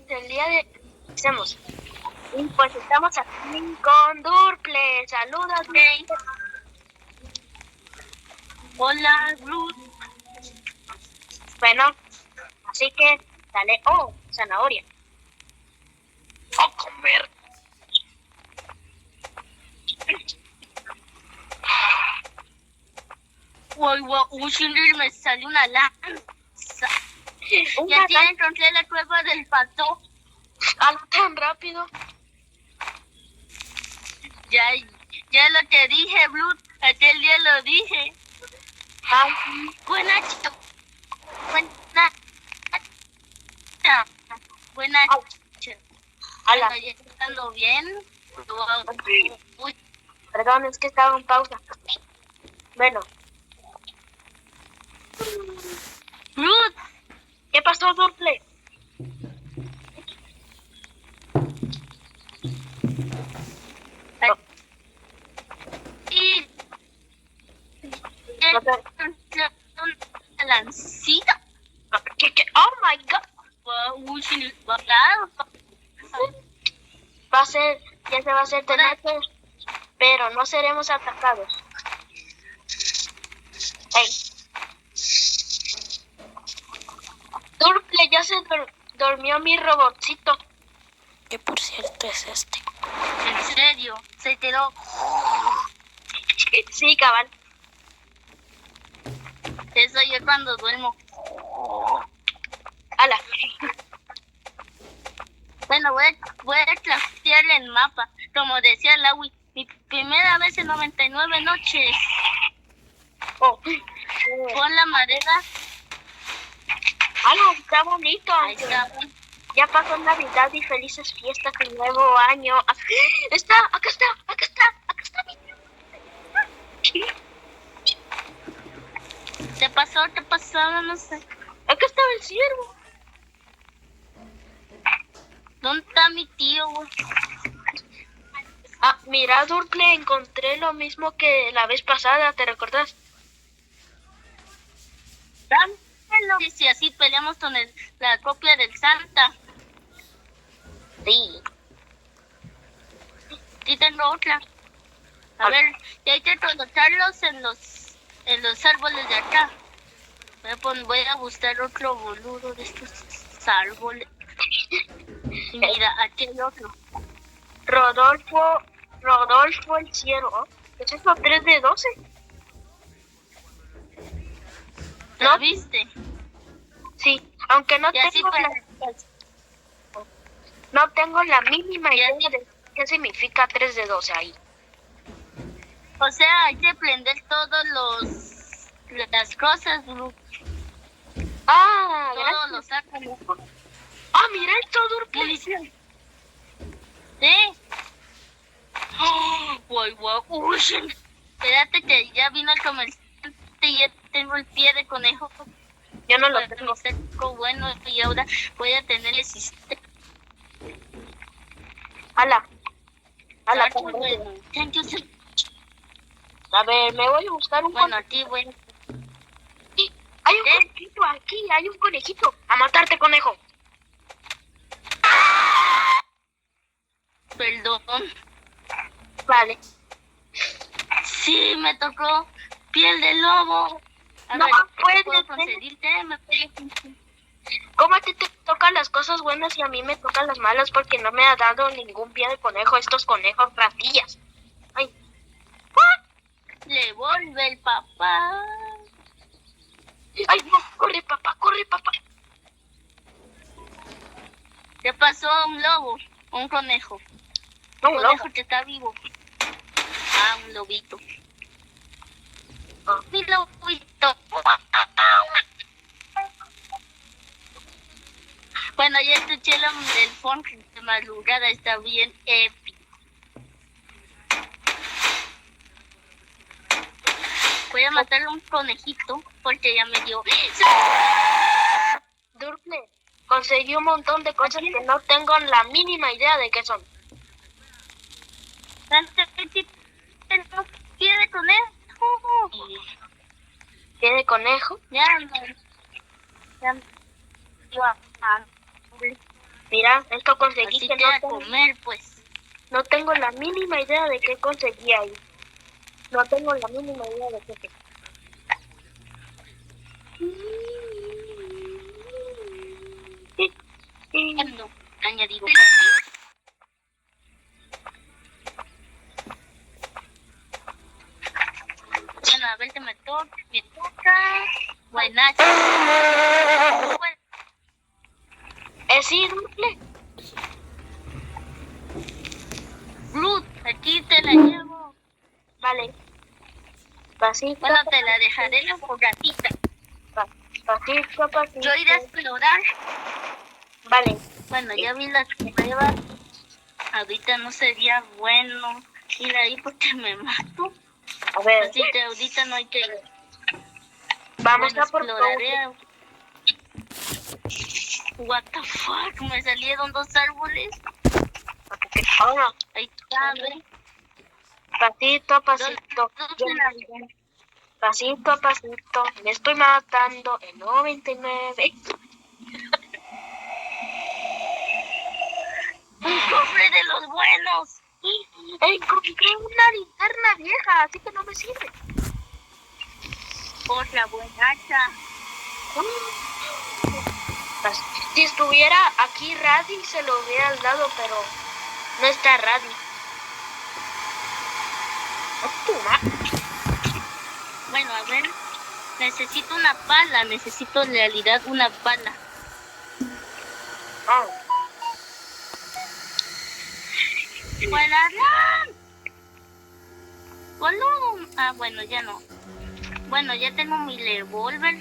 el día de... Hacemos. Y pues estamos aquí con Durple. Saludos, Durple. Hola, Ruth. Bueno, así que dale. Oh, zanahoria. A comer. Me salió una lanza. Ya encontré la cueva del pato. ¿Algo tan rápido? Ya lo que dije, Ruth. Aquel día lo dije. Ay, Buena. Ala. ¿Ya estando bien? Uy. Perdón, es que estaba en pausa. Bueno. Ruth. ¿Qué pasó, Durple? Una lancita. ¿Qué? Oh my God. Ya se va a hacer de noche, pero no seremos atacados. Hey. Durple, ya se durmió mi robotcito. Que por cierto es este. ¿En serio? ¿Se quedó? Sí, cabal. Eso yo cuando duermo. Ala. Bueno, voy a craftear el mapa. Como decía Laui, mi primera vez en 99 noches. Oh. Pon la madera. Ala, está bonito. Ahí está. Ya pasó Navidad y felices fiestas de nuevo año. Acá está. ¿Te pasó? No sé. Acá estaba el ciervo. ¿Dónde está mi tío? Ah, mira, Durple, encontré lo mismo que la vez pasada, ¿te recordás? Dámelo. Y si así peleamos con la copia del Santa. Sí. Sí tengo otra. A ver, y hay que colocarlos en los árboles de acá. Voy a buscar otro boludo de estos árboles. Y mira, aquí hay otro. Rodolfo el ciervo. ¿Es eso 3 de 12? ¿Lo viste? Sí, aunque no Y tengo la mínima idea de qué significa 3 de 12 ahí. O sea, hay que prender todos las cosas, Bru. Ah, todos los árboles. Ah, mira esto, Durple. ¿Sí? Uy, espérate que ya vino el comerciante y ya tengo el pie de conejo. Yo no lo tengo. Seco bueno y ahora voy a tener el sistema. Ala. Bueno, thank you. A ver, me voy a buscar un Bueno, aquí voy. Hay un conejito aquí, hay un conejito. A matarte, conejo. Perdón. Vale. Sí, me tocó piel de lobo. A No ver, puedes ¿puedo conseguirte? ¿Cómo a ti te tocan las cosas buenas y a mí me tocan las malas porque no me ha dado ningún pie de conejo estos conejos ratillas? Ay. Le vuelve el papá. Ay, no, corre papá. ¿Qué pasó a un lobo? Un conejo. No, Un conejo que está vivo. Ah, un lobito. Oh. Mi lobito. Bueno, ya escuché el funk de madrugada, está bien épico. Voy a matar a un conejito porque ya me dio. Durple, conseguí un montón de cosas que no tengo la mínima idea de qué son. ¿Pie de conejo? ¿Pie de conejo? Ya, Mira, esto conseguí Así que te no a tengo, comer, pues. no tengo la mínima idea de qué conseguí ahí. No tengo la mínima idea de qué conseguí. Cuando añadido. Bueno, a ver, me toca. Buenas. Sí, Durple. Ruth, aquí te la llevo. Vale. Pasito, Bueno, te la dejaré la fogatita. pasito, pasito. Yo iré a explorar. Vale. Bueno, ya vi las pruebas. Ahorita no sería bueno ir ahí porque me mato. A ver, Así que ahorita no hay que ir. vamos Bueno, a por exploraré. What the fuck, me salieron 2 árboles. ahora, Ahí está, ¿ves? pasito, pasito. Dos en la vida. Pasito a pasito. Me estoy matando en 99. Un cofre de los buenos. Encontré una linterna vieja, así que no me sirve. Otra buenacha. Si estuviera aquí Radi, se lo hubieras dado, pero no está Radi. Bueno, a ver. Necesito una pala. Necesito en realidad una pala. Oh. ¡Vuelarán! ¡Boludo! Ah, bueno, ya no. Bueno, ya tengo mi revólver.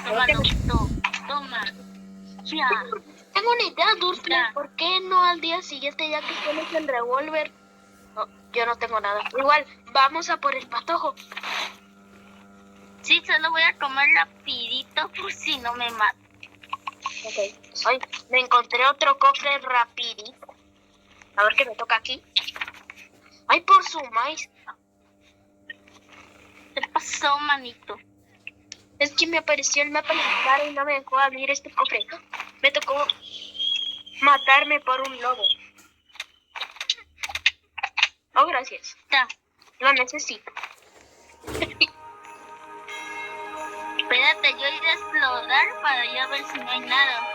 Toma, loquito. Toma. Ya. Tengo una idea, Durfle. Ya. ¿Por qué no al día siguiente, ya que tienes el revólver? No, yo no tengo nada. Igual, vamos a por el patojo. Sí, solo voy a comer rapidito por si no me mato. Ok. Ay, me encontré otro cofre rapidito. A ver qué me toca aquí. Ay, por su maíz. ¿Qué pasó, manito? Es que me apareció el mapa en la cara y no me dejó abrir este cofre. Me tocó matarme por un lobo. Oh, gracias. Ya. Lo necesito. Espérate, yo iré a explorar para ya ver si no hay nada.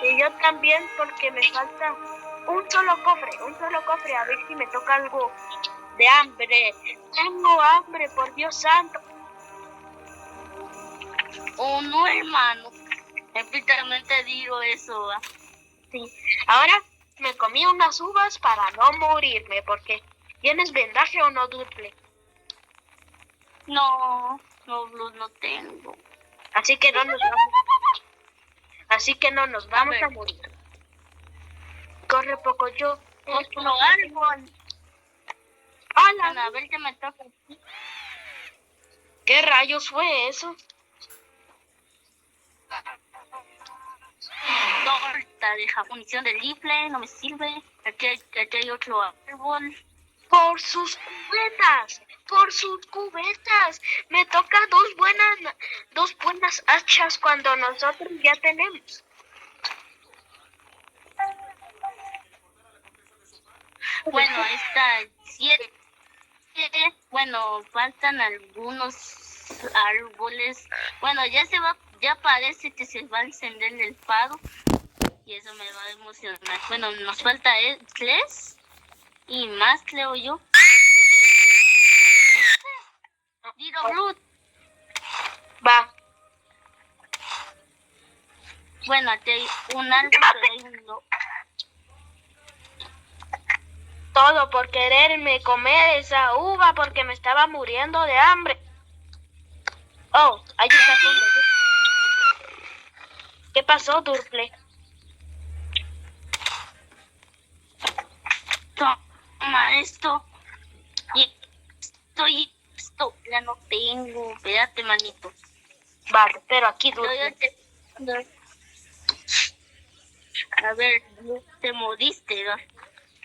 Y yo también, porque me falta un solo cofre, a ver si me toca algo de hambre. Tengo hambre, por Dios santo. Oh, no, hermano. Explícitamente digo eso, ¿va? Sí. Ahora me comí unas uvas para no morirme, porque ¿tienes vendaje o no, Durple? No, Blue, no tengo. Así que no nos vamos a morir. Corre poco yo. Otro árbol. ¡Hala! Bueno, a ver qué me toca. ¿Qué rayos fue eso? Torta de munición de rifle, no me sirve. Aquí hay otro árbol. Por sus cubetas. Me toca dos buenas hachas cuando nosotros ya tenemos. Bueno, ahí está 7. Bueno, faltan algunos árboles. Bueno, ya parece que se va a encender el faro. Y eso me va a emocionar. Bueno, nos falta 3 y más, creo yo. Digo, Ruth. Va. Bueno, aquí hay un árbol, pero hay un no. Todo por quererme comer esa uva porque me estaba muriendo de hambre. Oh, ahí está todo. ¿Qué pasó, Durple? Toma esto. Y esto ya no tengo. Espérate, manito. Vale, pero aquí, Durple. A ver, te moriste, ¿no?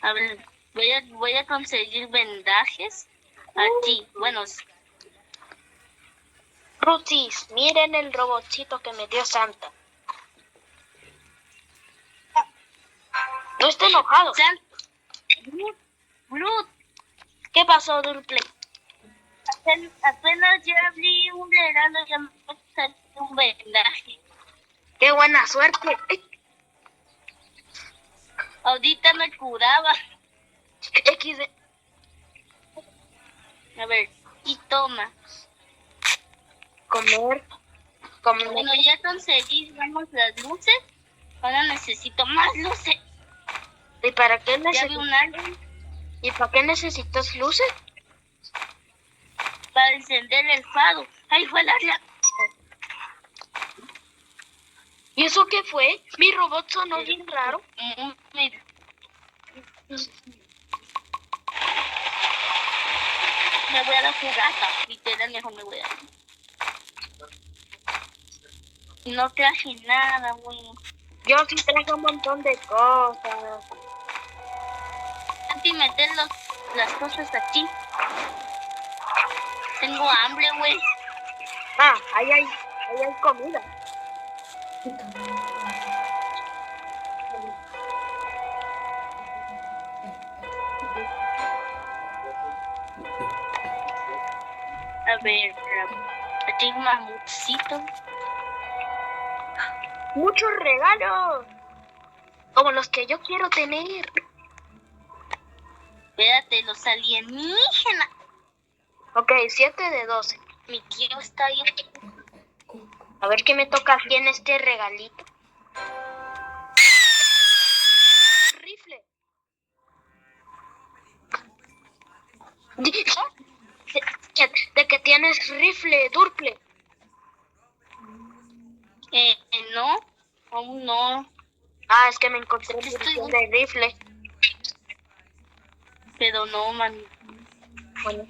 A ver, voy a conseguir vendajes aquí. Bueno, Rutis, miren el robotcito que me dio Santa. No esté enojado. Blood, ¿Qué pasó, Durple? apenas ya abrí un regalo y ya me salió un vendaje. ¡Qué buena suerte! Ahorita me curaba. XD. A ver, y toma. Comer. Bueno, ya conseguí, digamos, las luces. Ahora necesito más luces. ¿Y para qué Ya vi un árbol ¿Y para qué necesitas luces? para encender el faro. Ahí fue la ¿Y eso qué fue? Mi robot sonó bien raro. Mira. Me voy a la fogata. Literal, mejor me voy a dar. No traje nada, güey. Yo sí traje un montón de cosas. Antes de meter las cosas aquí. Tengo hambre, güey. Ah, ahí hay comida. A ver, aquí hay un mamutcito. Muchos regalos. Como los que yo quiero tener. Espérate, los alienígenas. Ok, 7 de 12. Mi tío está ahí. A ver qué me toca aquí en este regalito. Rifle. De que tienes rifle, Durple. No, aún no. Ah, es que me encontré Es que munición de rifle. Pero no, man. Bueno.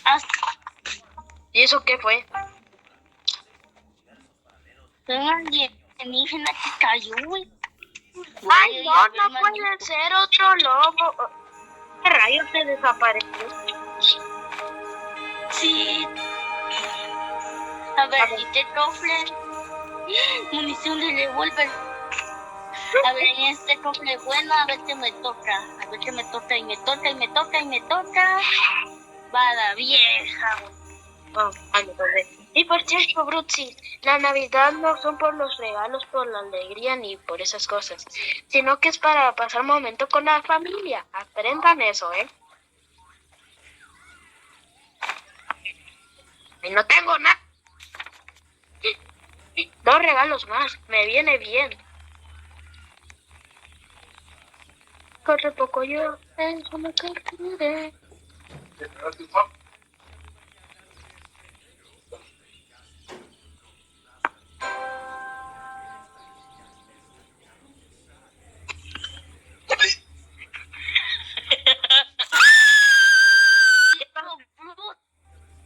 Ah, ¿Y eso qué fue? un alienígena que cayó, güey. Ay, no puede ser otro lobo. ¿Qué rayos se desapareció? Sí. A ver, y te cofre. Munición de revólver. A ver, en este cofre bueno, a ver qué me toca. A ver qué me toca, y me toca, y me toca, y me toca. Bala vieja, güey. Oh, ay, me acordé. Y por cierto, Brutzi, la Navidad no son por los regalos, por la alegría ni por esas cosas, sino que es para pasar un momento con la familia. Aprendan eso, ¿eh? Y no tengo nada. 2 regalos más, me viene bien. Corre poco yo, eso me calculé.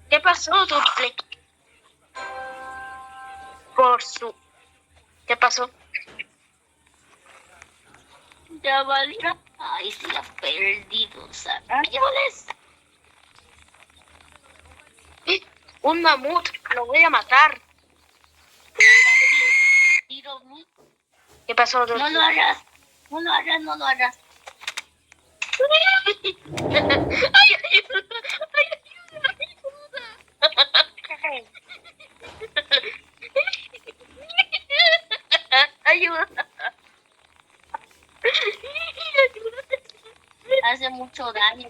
¿Qué pasó, Durple? ¿Qué pasó? Ya valía. Ay, sí, ha perdido. ¡Árboles! Un mamut, lo voy a matar. Tiro, güey. ¿Qué pasó, Durple? No lo hagas. No lo hagas, no lo hagas. ¡Ay, ayuda! ¡Ayuda! Hace mucho daño.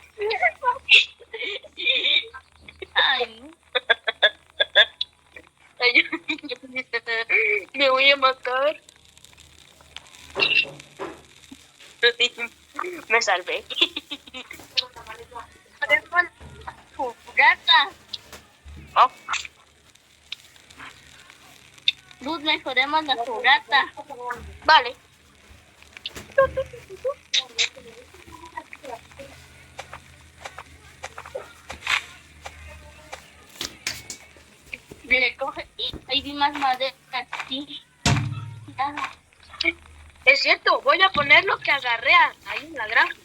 Ay, no. Me voy a matar. Me salvé. Gata. Oh, Luz, mejoremos la fogata. vale. Le coge. Ahí vi más madera aquí. Nada. Es cierto, voy a poner lo que agarré ahí en la granja.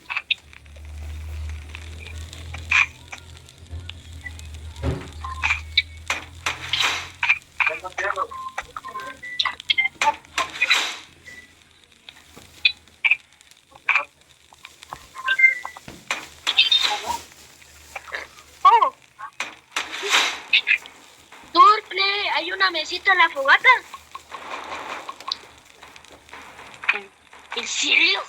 una mesita en la fogata. ¿En serio?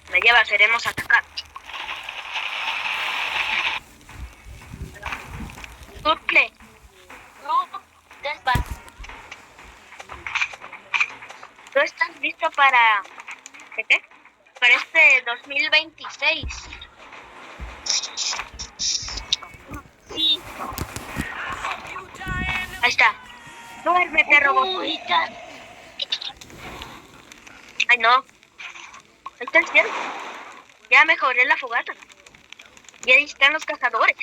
Me lleva, seremos atacados. Turple, No, despacio. ¿tú estás listo para... ¿Qué? Para este 2026? Sí. Ahí está. Duerme, perro. Uy, ya. Ay, no. Ahí está el cielo. Ya mejoré la fogata. Y ahí están los cazadores.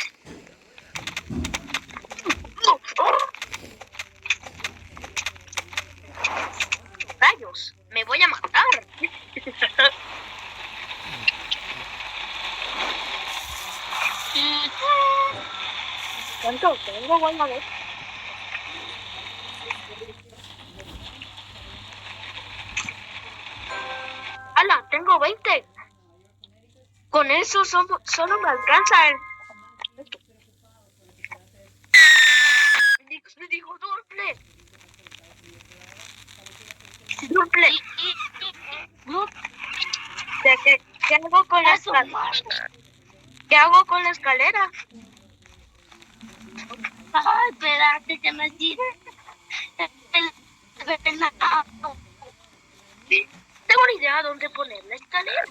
Rayos, me voy a matar. ¿Cuánto tengo? Voy a ver. ¡Hala! Tengo 20. Con eso solo me alcanza el... Me dijo Durple. Durple. ¿Qué hago con la escalera? ¿Qué hago con la escalera? Ay, espérate, que me tire el venado. Tengo una idea dónde poner la escalera.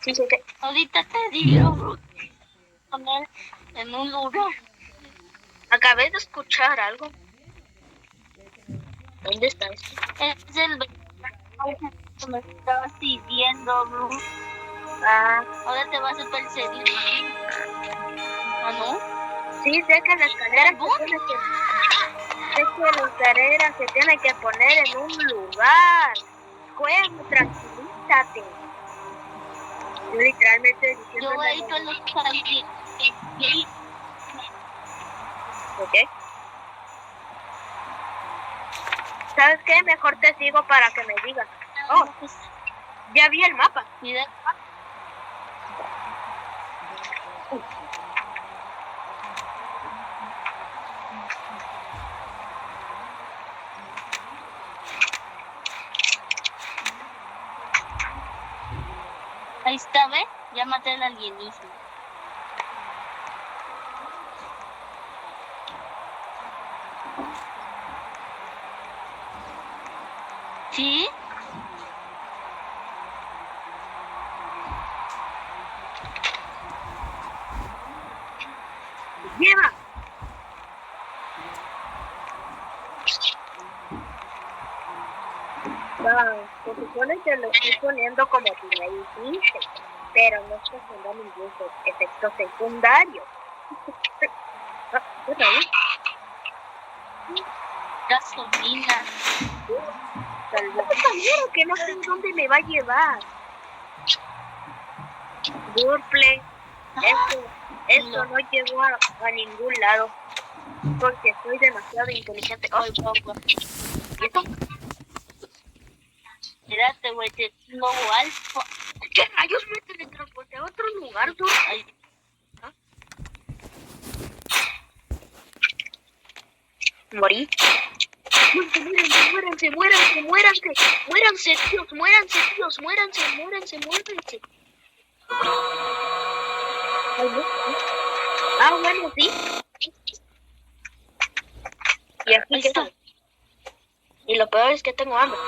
Sí. Ahorita te digo, poner en un lugar. Acabé de escuchar algo. ¿Dónde está esto? Es el venado que me estaba siguiendo, bro. Ah, Ahora te vas a perseguir. ¿Ah, no? sí, sé que la escalera se tiene que poner en un lugar. Juego, tranquilízate. Yo literalmente diciendo... Yo voy a ir con los jardines. ¿Ok? ¿Sabes qué? Mejor te sigo para que me digas. Oh, ya vi el mapa. Mira. Ahí está, ¿ve? Ya maté al alienígena. ¿Sí? ¡Lleva! Se supone que lo estoy poniendo como tú me dijiste, pero no estoy haciendo ningún efecto secundario. ¿Qué tal? Gasolina. También que no sé dónde me va a llevar. Durple, esto no llegó a ningún lado porque soy demasiado inteligente. Ay, ¿y esto? Espérate, güey, te tengo alfa. ¿Qué rayos me teletransporté a otro lugar, tú? Ay, Morí. Muéranse, tíos, muéranse. Ay, no. Ah, bueno, sí. Y aquí ahí que está. y lo peor es que tengo hambre.